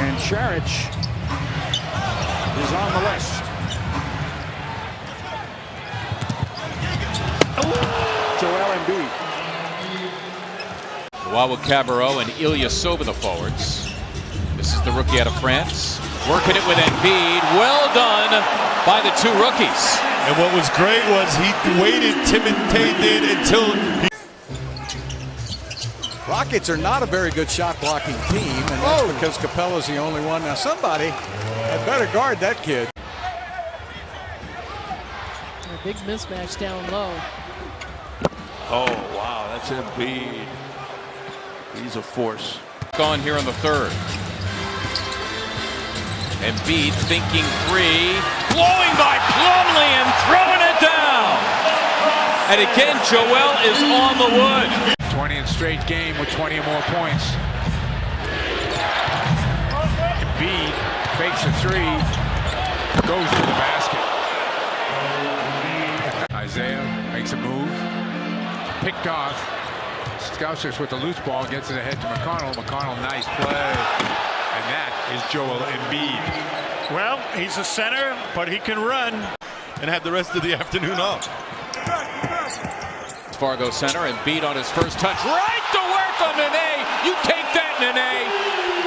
And Saric is on the list. Joel Embiid. Wawa Cabarro and Ilyasova the forwards. This is the rookie out of France. Working it with Embiid. Well done by the two rookies. And what was great was he waited, intimidated until he... Rockets are not a very good shot blocking team, and that's because Capella's the only one. Now somebody had better guard that kid. A big mismatch down low. Oh, wow, that's Embiid. He's a force. Gone here in the third. Embiid thinking three. Blowing by Plumlee and throwing it down. And again, Joel is on the wood. 20 in straight game with 20 or more points. Embiid fakes a three. Goes to the basket. Isaiah makes a move. Picked off. Scousers with the loose ball, gets it ahead to McConnell. McConnell, nice play. And that is Joel Embiid. Well, he's a center, but he can run. And have the rest of the afternoon off. Fargo center, Embiid on his first touch. Right to work on Nene. You take that, Nene.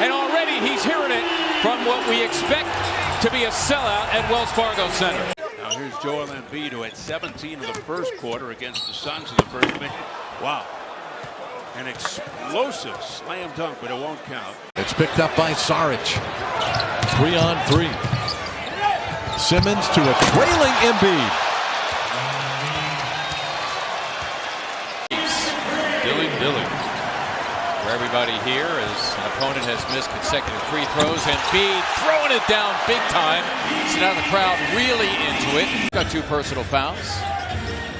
And already he's hearing it from what we expect to be a sellout at Wells Fargo Center. Now here's Joel Embiid, who had 17 in the first quarter against the Suns in the first minute. Wow. An explosive slam dunk, but it won't count. It's picked up by Saric. 3-on-3. Simmons to a trailing Embiid. Billy. For everybody here, as an opponent has missed consecutive free throws, and Embiid throwing it down big time. So now the crowd really into it. Got two personal fouls.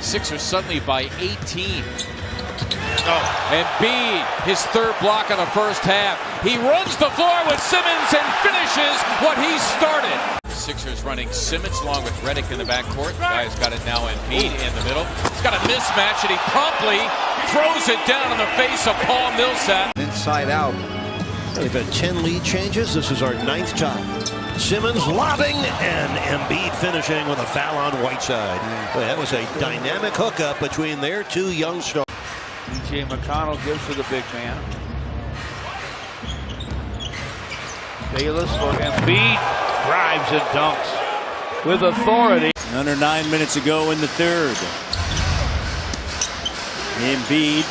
Sixers suddenly by 18. Embiid, his third block of the first half. He runs the floor with Simmons and finishes what he started. Sixers running Simmons along with Redick in the backcourt. Guy's got it now, Embiid in the middle. He's got a mismatch, and he promptly throws it down in the face of Paul Millsap. Inside out. They've had 10 lead changes. This is our 9th time. Simmons lobbing, and Embiid finishing with a foul on Whiteside. Well, that was a dynamic hookup between their two young stars. DJ McConnell gives for the big man. Bayless for Embiid. Drives and dunks with authority. Under 9 minutes ago in the third. Embiid.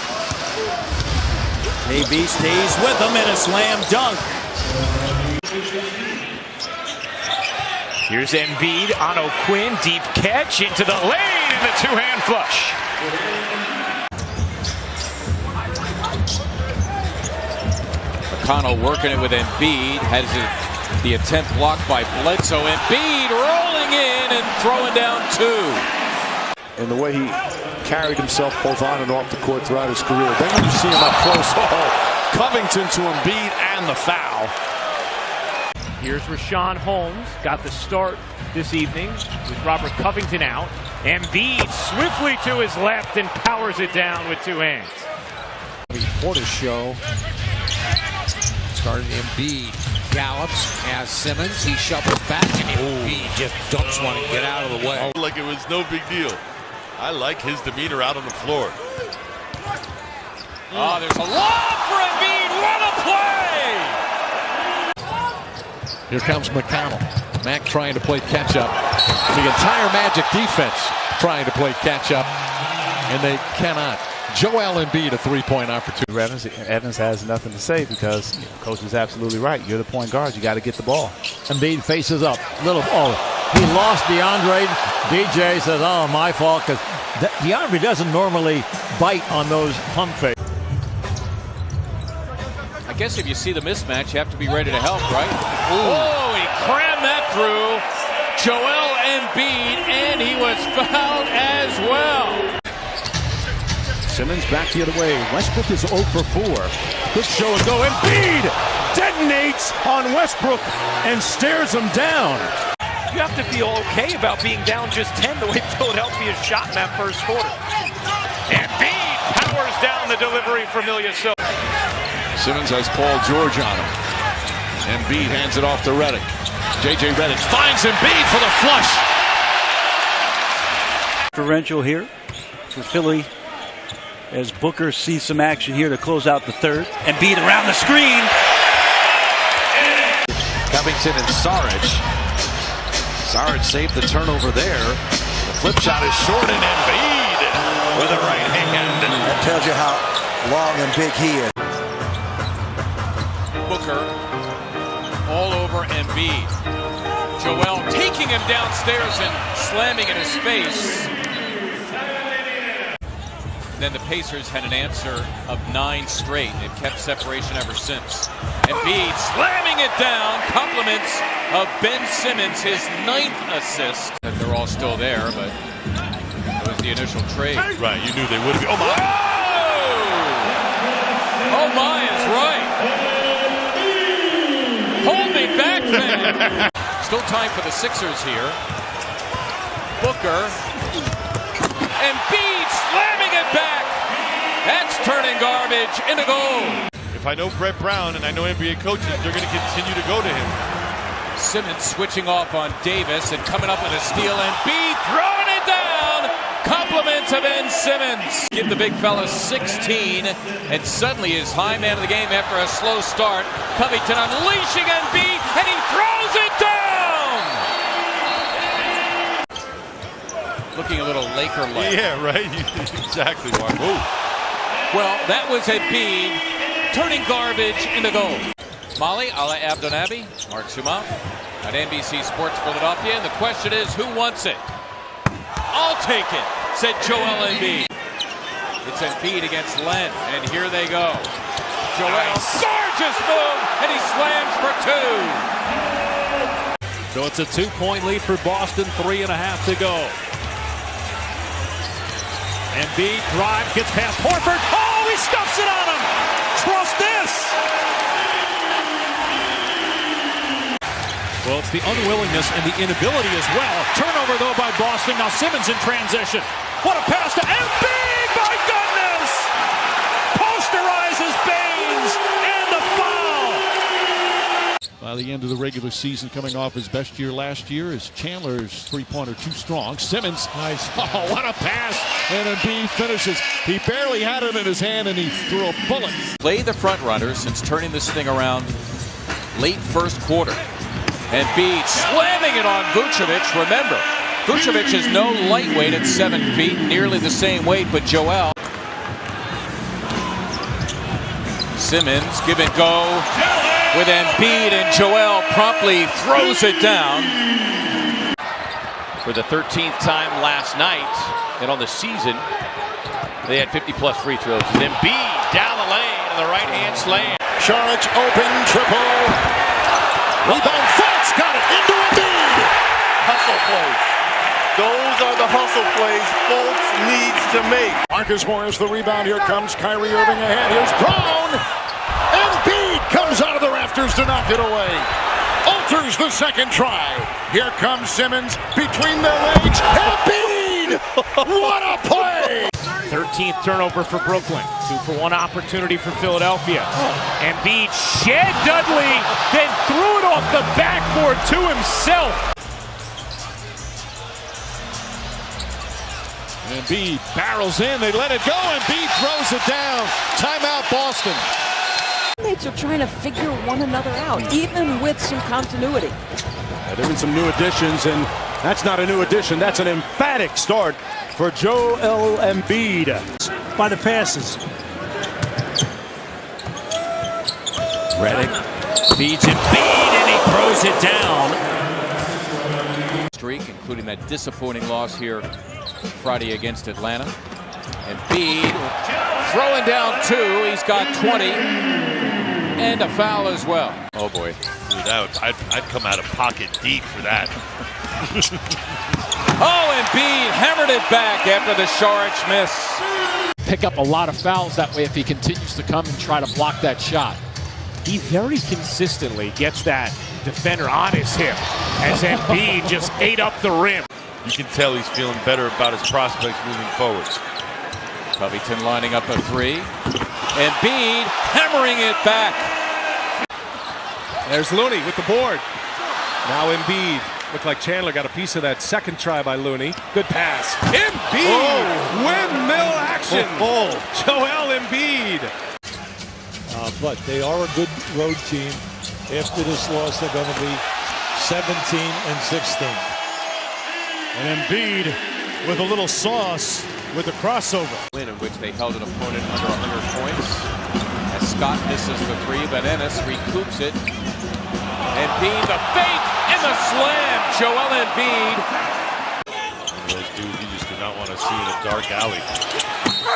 AB stays with him in a slam dunk. Here's Embiid on O'Quinn. Deep catch into the lane and the two-hand flush. McConnell working it with Embiid. Has the attempt blocked by Bledsoe. Embiid rolling in and throwing down two. And the way he carried himself both on and off the court throughout his career. Then when you see him up close, Covington to Embiid and the foul. Here's Rashawn Holmes. Got the start this evening with Robert Covington out. Embiid swiftly to his left and powers it down with two hands. Porter's show. Started Embiid. Gallops as Simmons. He shovels back and Embiid just dumps one and get out of the way. Like it was no big deal. I like his demeanor out on the floor. Oh, there's a lob for Embiid. What a play! Here comes McConnell. Mac trying to play catch-up. The entire Magic defense trying to play catch-up, and they cannot. Joel Embiid, a three-point opportunity. Evans has nothing to say because coach is absolutely right. You're the point guard. You got to get the ball. Embiid faces up. He lost DeAndre. DJ says, oh, my fault, because DeAndre doesn't normally bite on those pump fakes. I guess if you see the mismatch, you have to be ready to help, right? Oh, he crammed that through. Joel Embiid, and he was fouled as well. Simmons back the other way. Westbrook is 0 for 4. Good show and go. Embiid detonates on Westbrook and stares him down. You have to feel okay about being down just 10 the way Philadelphia shot in that first quarter. Embiid powers down the delivery from Ilyasova. Simmons has Paul George on him. Embiid hands it off to Redick. J.J. Redick finds Embiid for the flush. Differential here for Philly as Booker sees some action here to close out the third. Embiid around the screen. Covington and Saric. Saric saved the turnover there. The flip shot is short, and Embiid with a right hand. That tells you how long and big he is. Booker all over Embiid. Joel taking him downstairs and slamming in his face. Then the Pacers had an answer of 9 straight. They've kept separation ever since. Embiid slamming it down. Compliments of Ben Simmons, his 9th assist. They're all still there, but it was the initial trade. Right, you knew they would be. Oh my! Whoa! Oh my is right. Hold me back, man. Still time for the Sixers here. Booker. Embiid slamming it back. That's turning garbage into goal. If I know Brett Brown and I know NBA coaches, they're going to continue to go to him. Simmons switching off on Davis and coming up with a steal. Embiid throwing it down. Compliments of Ben Simmons. Give the big fella 16, and suddenly is high man of the game after a slow start. Covington unleashing Embiid, and he throws it down. Looking a little Laker-like. Yeah, right. Exactly, Mark. Ooh. Well, that was Embiid turning garbage into goal. Molly, a la Abdonabi, Mark Suman at NBC Sports Philadelphia. And the question is, who wants it? I'll take it, said Joel Embiid. It's Embiid against Len, and here they go. Joel, gorgeous move, and he slams for 2. So it's a 2-point lead for Boston, 3.5 to go. Embiid drive, gets past Horford. Oh, he stuffs it on him. Trust this. Well, it's the unwillingness and the inability as well. Turnover, though, by Boston. Now Simmons in transition. What a pass to Embiid, my goodness! Posterizes Baines, and the foul! By the end of the regular season, coming off his best year last year, as Chandler's three-pointer too strong. Simmons, nice. Oh, what a pass! And Embiid finishes. He barely had it in his hand, and he threw a bullet. Play the front runners since turning this thing around late first quarter. Embiid slamming it on Vucevic. Remember, Vucevic is no lightweight at 7 feet, nearly the same weight, but Joel. Simmons, give and go with Embiid, and Joel promptly throws it down. For the 13th time last night, and on the season, they had 50-plus free throws. Embiid down the lane, and the right-hand slam. Saric open, triple. Rebound, Fultz got it into Embiid. Hustle plays. Those are the hustle plays Fultz needs to make. Marcus Morris, the rebound. Here comes Kyrie Irving ahead. Here's Brown. Embiid comes out of the rafters to knock it away. Alters the second try. Here comes Simmons between their legs. Embiid! What a play! 13th turnover for Brooklyn. 2-for-1 opportunity for Philadelphia. Embiid shed Dudley, then threw it off the backboard to himself. Embiid barrels in. They let it go. Embiid throws it down. Timeout, Boston. Teammates are trying to figure one another out, even with some continuity. There have been some new additions, and that's not a new addition. That's an emphatic start for Joel Embiid. By the passes. Redick feeds Embiid, and he throws it down. Streak, including that disappointing loss here Friday against Atlanta. Embiid throwing down 2. He's got 20. And a foul as well. Oh boy. Dude, I'd come out of pocket deep for that. Oh, Embiid hammered it back after the Saric miss. Pick up a lot of fouls that way if he continues to come and try to block that shot. He very consistently gets that defender on his hip as Embiid just ate up the rim. You can tell he's feeling better about his prospects moving forward. Covington lining up a 3. Embiid hammering it back. There's Looney with the board. Now Embiid. Looked like Chandler got a piece of that second try by Looney. Good pass. Embiid! Windmill action! Joel Embiid! But they are a good road team. After this loss, they're going to be 17-16. And Embiid with a little sauce with the crossover. Win in which they held an opponent under 100 points. As Scott misses the three, but Ennis recoups it. Embiid, the fake and the slam. Joel Embiid. Those dudes you just do not want to see in a dark alley.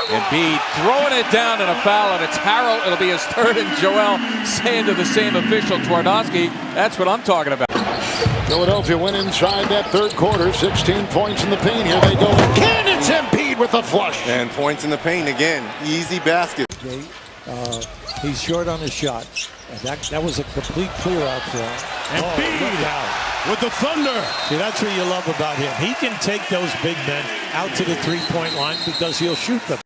Embiid throwing it down in a foul, and it's Harrell. It'll be his third, and Joel saying to the same official, Twardowski, that's what I'm talking about. Philadelphia went inside that third quarter, 16 points in the paint. Here they go again. It's Embiid with the flush. And points in the paint again. Easy basket. He's short on his shot. And that was a complete clear out for him. Embiid with the thunder. See, that's what you love about him. He can take those big men out to the three-point line because he'll shoot them.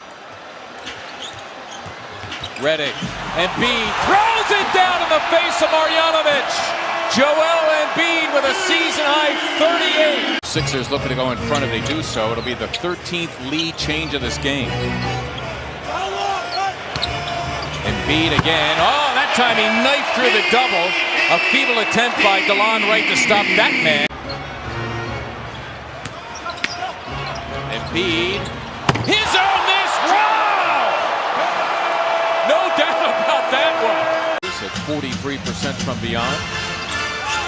Redick. Embiid throws it down in the face of Marjanovic. Joel Embiid with a season-high 38. Sixers looking to go in front if they do so. It'll be the 13th lead change of this game. Embiid again. Oh, that time he knifed through the double. A feeble attempt by DeLon Wright to stop that man. Embiid. His own miss. Wow! No doubt about that one. At 43% from beyond.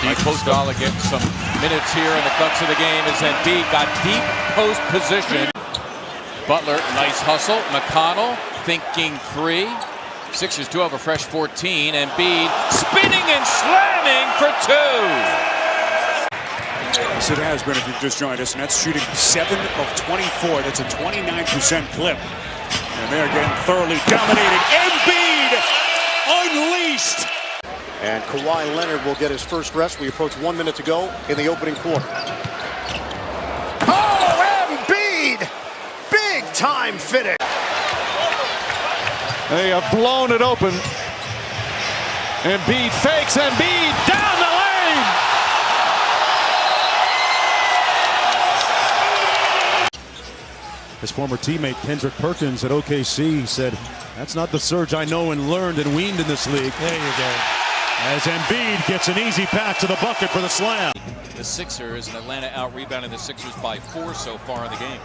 Deep post Dollar getting some minutes here in the crux of the game as Embiid got deep post position. Butler, nice hustle. McConnell thinking three. Sixers do have a fresh 14. Embiid spinning and slamming for two. Yes, it has been if you've just joined us, and that's shooting 7 of 24. That's a 29% clip. And they're getting thoroughly dominated. Embiid unleashed. And Kawhi Leonard will get his first rest. We approach 1 minute to go in the opening quarter. Oh, Embiid! Big time finish. They have blown it open. Embiid fakes. Embiid down the lane. His former teammate Kendrick Perkins at OKC said, "That's not the Surge I know and learned and weaned in this league." There you go. As Embiid gets an easy pass to the bucket for the slam. The Sixers, and Atlanta out-rebounded the Sixers by 4 so far in the game.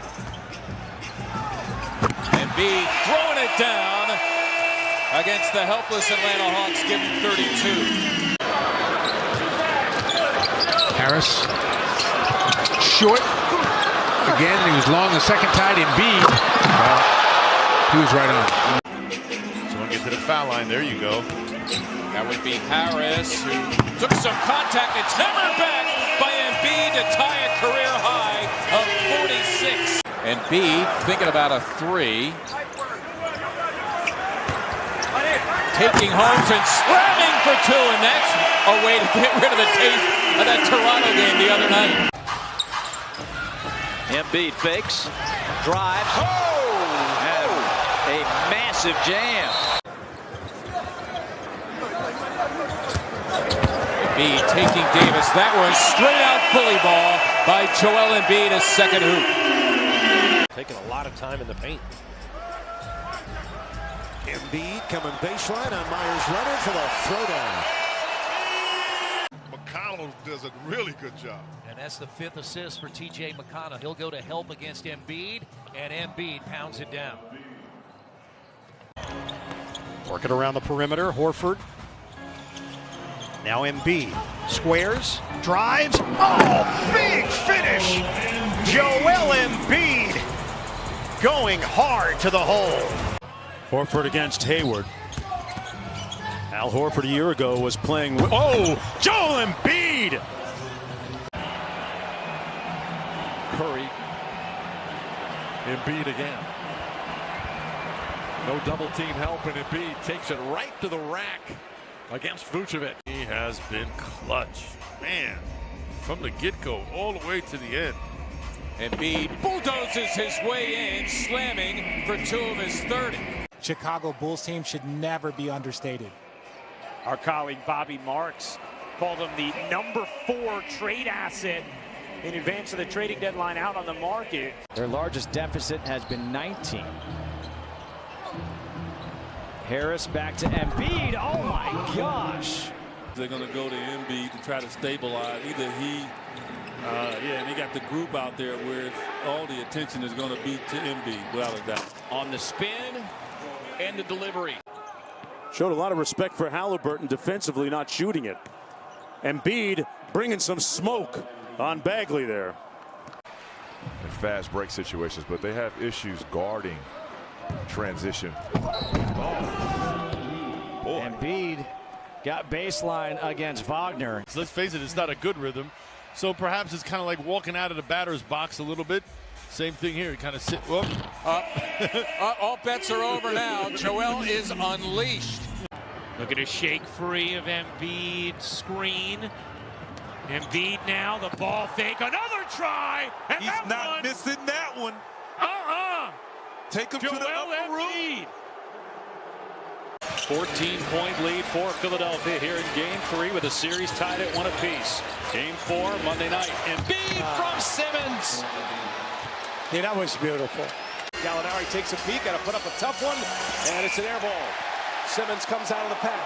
Embiid throwing it down against the helpless Atlanta Hawks, giving 32. Harris. Short. Again, he was long the second time. Embiid. Well, he was right on. Someone get to the foul line. There you go. That would be Harris, who took some contact. It's hammered back by Embiid to tie a career high of 46. Embiid thinking about a three. Taking Holmes and slamming for two, and that's a way to get rid of the taste of that Toronto game the other night. Embiid fakes, drives, and a massive jam. Embiid taking Davis. That was straight out bully ball by Joel Embiid, his second hoop. Taking a lot of time in the paint. Embiid coming baseline on Myers-Leonard for the throwdown. McConnell does a really good job. And that's the 5th assist for T.J. McConnell. He'll go to help against Embiid, and Embiid pounds it down. Working around the perimeter, Horford. Now Embiid squares, drives. Oh, big finish! Joel Embiid going hard to the hole. Horford against Hayward. Al Horford a year ago was playing. Oh, Joel Embiid! Curry. Embiid again. No double team help, and Embiid takes it right to the rack against Vucevic. He has been clutch. Man, from the get-go all the way to the end. Embiid bulldozes his way in, slamming for 2 of his 30. Chicago Bulls team should never be understated. Our colleague Bobby Marks called him the #4 trade asset in advance of the trading deadline out on the market. Their largest deficit has been 19. Harris back to Embiid. Oh my gosh. They're going to go to Embiid to try to stabilize. Either he, and they got the group out there where all the attention is going to be to Embiid, without a doubt. On the spin and the delivery. Showed a lot of respect for Halliburton defensively, not shooting it. Embiid bringing some smoke on Bagley there. In fast break situations, but they have issues guarding transition. Embiid got baseline against Wagner. So let's face it, it's not a good rhythm. So perhaps it's kind of like walking out of the batter's box a little bit. Same thing here. Kind of sit. Whoop. All bets are over now. Joel is unleashed. Look at a shake free of Embiid screen. Embiid now, the ball fake, another try, and He's not missing that one. Take him Joel to the upper room. 14-point lead for Philadelphia here in Game 3 with the series tied at 1 apiece. Game 4 Monday night. Embiid from Simmons. Yeah, that was beautiful. Gallinari takes a peek, got to put up a tough one, and it's an air ball. Simmons comes out of the pack.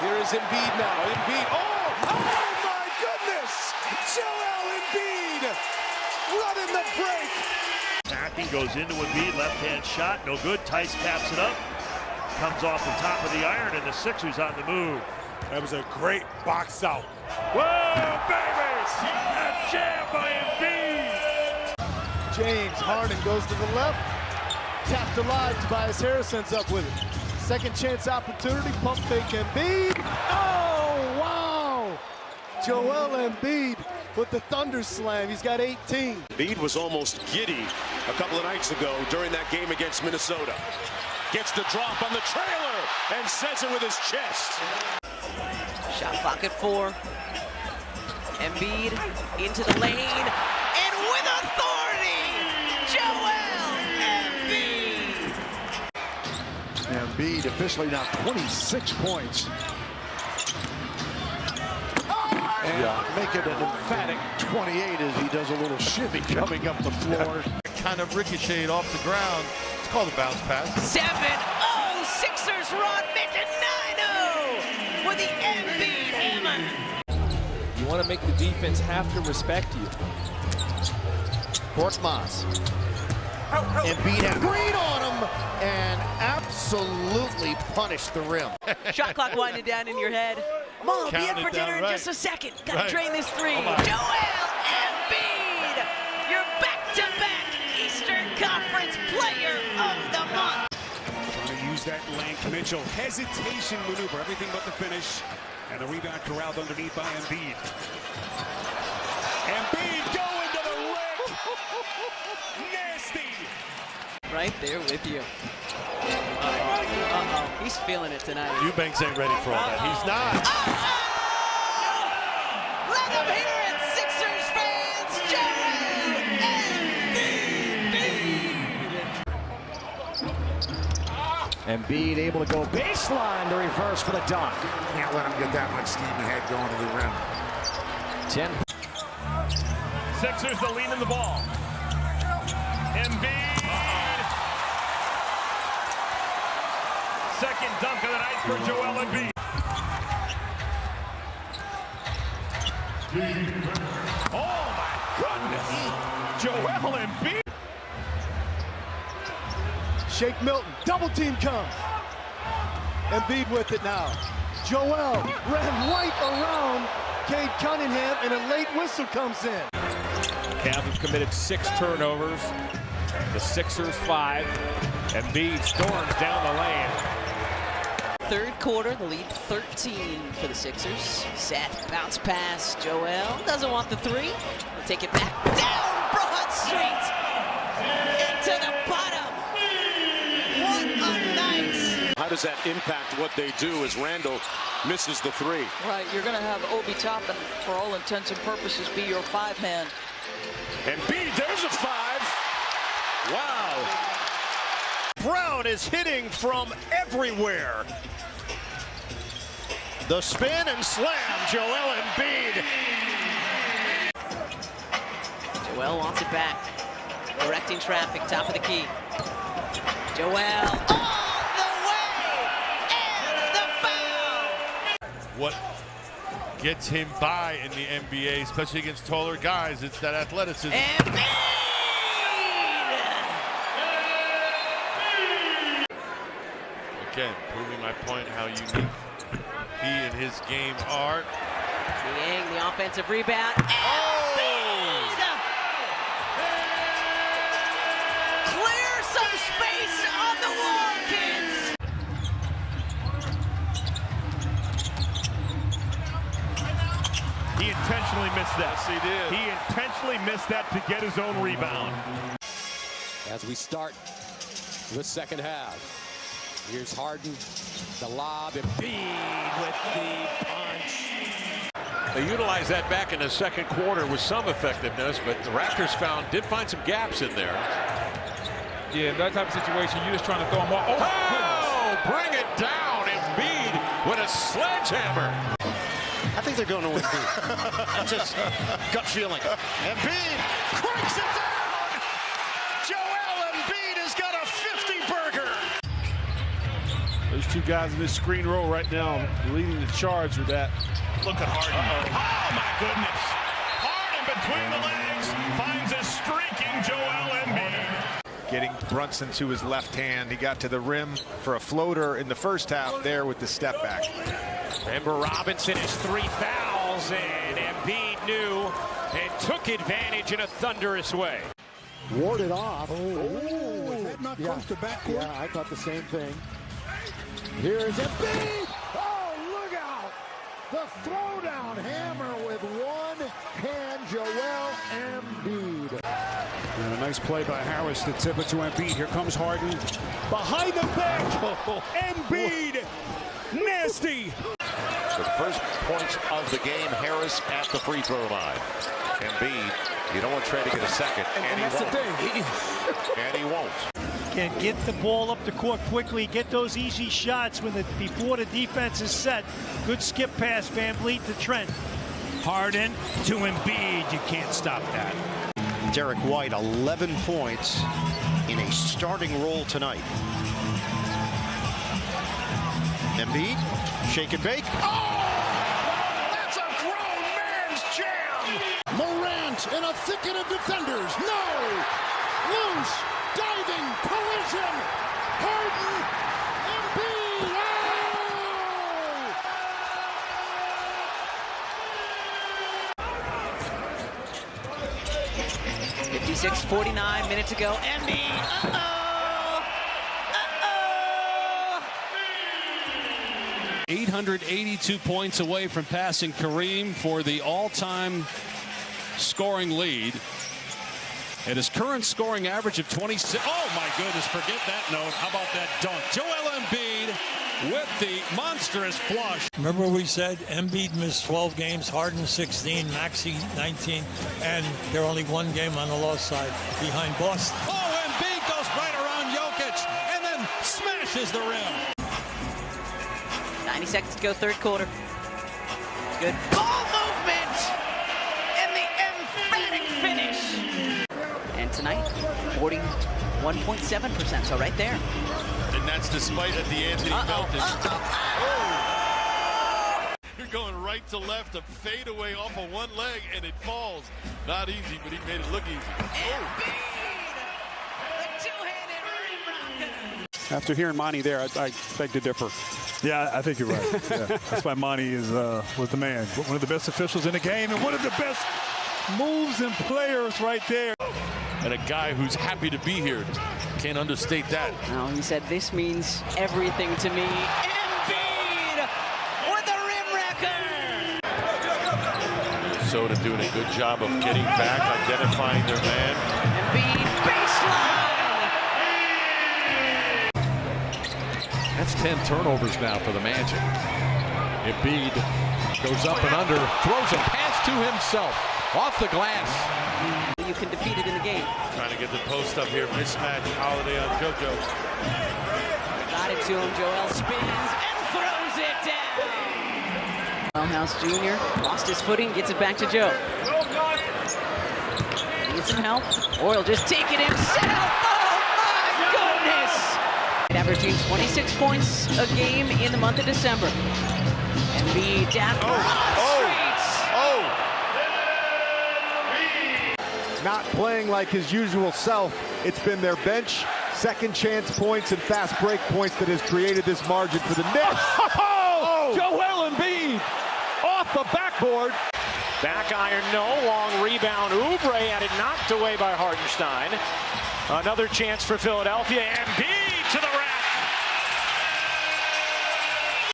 Here is Embiid now. Embiid, oh my goodness! Joel Embiid running the break. Attacking goes into Embiid, left-hand shot, no good. Tice caps it up, comes off the top of the iron, and the Sixers on the move. That was a great box out. Whoa, baby! A jam by Embiid! James Harden goes to the left, tapped alive. Tobias Harris ends up with it. Second chance opportunity, pump fake Embiid. Oh, wow! Joel Embiid with the thunder slam. He's got 18. Embiid was almost giddy a couple of nights ago during that game against Minnesota. Gets the drop on the trailer and sends it with his chest. Shot clock at 4. Embiid into the lane, and with authority, Joel Embiid. Embiid officially now 26 points. And make it an emphatic 28 as he does a little shimmy coming up the floor. Kind of ricocheted off the ground. It's called a bounce pass. 7-0, Sixers run, make it 9-0 with the Embiid hammer. You want to make the defense have to respect you. Korkmaz. Embiid had green on him and absolutely punished the rim. Shot clock winding down in your head. Mom, be in for dinner in just a second. Gotta drain this three. Joel Embiid, your back-to-back Eastern Conference Player of the Month. Trying to use that length. Mitchell, hesitation maneuver, everything but the finish. And the rebound corralled underneath by Embiid. Embiid going to the rim. Nasty. Right there with you. He's feeling it tonight. Eubanks ain't ready for all that. He's not. Let them hear it, Sixers fans. Joel Embiid. Embiid able to go baseline to reverse for the dunk. Can't let him get that much steam ahead going to the rim. 10. Sixers the lead in the ball. Embiid. Second dunk of the night for Joel Embiid. Oh my goodness! Joel Embiid. Shake Milton, double team comes. Embiid with it now. Joel ran right around Cade Cunningham, and a late whistle comes in. Cavs have committed 6 turnovers. The Sixers 5. Embiid storms down the lane. Third quarter, the lead 13 for the Sixers. Seth, bounce pass. Joel doesn't want the 3. He'll take it back down Broad Street into the bottom. What a night! How does that impact what they do as Randall misses the 3? Right, you're going to have Obi Toppin, for all intents and purposes, be your 5-man. Embiid, there's a 5. Wow. Brown is hitting from everywhere. The spin and slam, Joel Embiid. Joel wants it back. Directing traffic, top of the key. Joel all the way, and the foul. What gets him by in the NBA, especially against taller guys, it's that athleticism. Again, proving my point how unique he and his game are. Niang, the offensive rebound. Embiid! Clear some space on the wall, kids. He intentionally missed that. Yes, he did. He intentionally missed that to get his own rebound. As we start the second half. Here's Harden, the lob, Embiid with the punch. They utilized that back in the second quarter with some effectiveness, but the Raptors did find some gaps in there. Yeah, that type of situation, you're just trying to throw them off. Oh, bring it down, Embiid with a sledgehammer. I think they're going to win. That's just gut feeling. Embiid cranks it down. Joel Embiid has got a 50-burger. Those two guys in this screen roll right now leading the charge with that. Look at Harden. Oh, my goodness. Harden between the legs finds a streaking Joel Embiid. Getting Brunson to his left hand. He got to the rim for a floater in the first half there with the step back. Remember, Robinson has 3 fouls, and Embiid knew and took advantage in a thunderous way. Warded off. Was that not close to backcourt? Yeah, I thought the same thing. Here's Embiid. Oh, look out. The throwdown hammer with one hand, Joel Embiid. And a nice play by Harris to tip it to Embiid. Here comes Harden. Behind the back. Embiid. Nasty. The first points of the game, Harris at the free throw line. Embiid, you don't want Trey to get a second, and he won't. And he won't. Can get the ball up the court quickly, get those easy shots before the defense is set. Good skip pass, Van Vliet to Trent. Harden to Embiid. You can't stop that. Derek White, 11 points in a starting role tonight. Embiid, shake and bake. Oh! That's a grown man's jam! Morant in a thicket of defenders. No! Loose! Diving! Collision! Harden! Embiid! Oh! 56-49 minutes ago. Embiid! 882 points away from passing Kareem for the all-time scoring lead. At his current scoring average of 26. Oh, my goodness, forget that note. How about that dunk? Joel Embiid with the monstrous flush. Remember we said Embiid missed 12 games, Harden 16, Maxey 19, and they're only one game on the loss side behind Boston. Oh, Embiid goes right around Jokic and then smashes the rim. 90 seconds to go, third quarter. Good ball movement and the emphatic finish. And tonight, 41.7%, so right there. And that's despite at the Anthony Melton. You're going right to left, a fadeaway off of one leg, and it falls. Not easy, but he made it look easy. After hearing Monty there, I beg to differ. Yeah, I think you're right. Yeah. That's why Monty was the man. One of the best officials in the game and one of the best moves and players right there. And a guy who's happy to be here. Can't understate that. No, he said, this means everything to me. Embiid with the rim record. Minnesota doing a good job of getting back, identifying their man. Embiid baseline. That's 10 turnovers now for the Magic. Embiid goes up and under, throws a pass to himself, off the glass. You can defeat it in the game. Trying to get the post up here, mismatch, Holiday on JoJo. Got it to him, Joel spins and throws it down. House Jr. lost his footing, gets it back to Joe. Needs some help. Oil just taking himself. Oh my goodness! Averaging 26 points a game in the month of December. Embiid down. Not playing like his usual self. It's been their bench, second chance points, and fast break points that has created this margin for the Knicks. Joel Embiid off the backboard. Back iron, no. Long rebound. Oubre had it knocked away by Hartenstein. Another chance for Philadelphia. Embiid!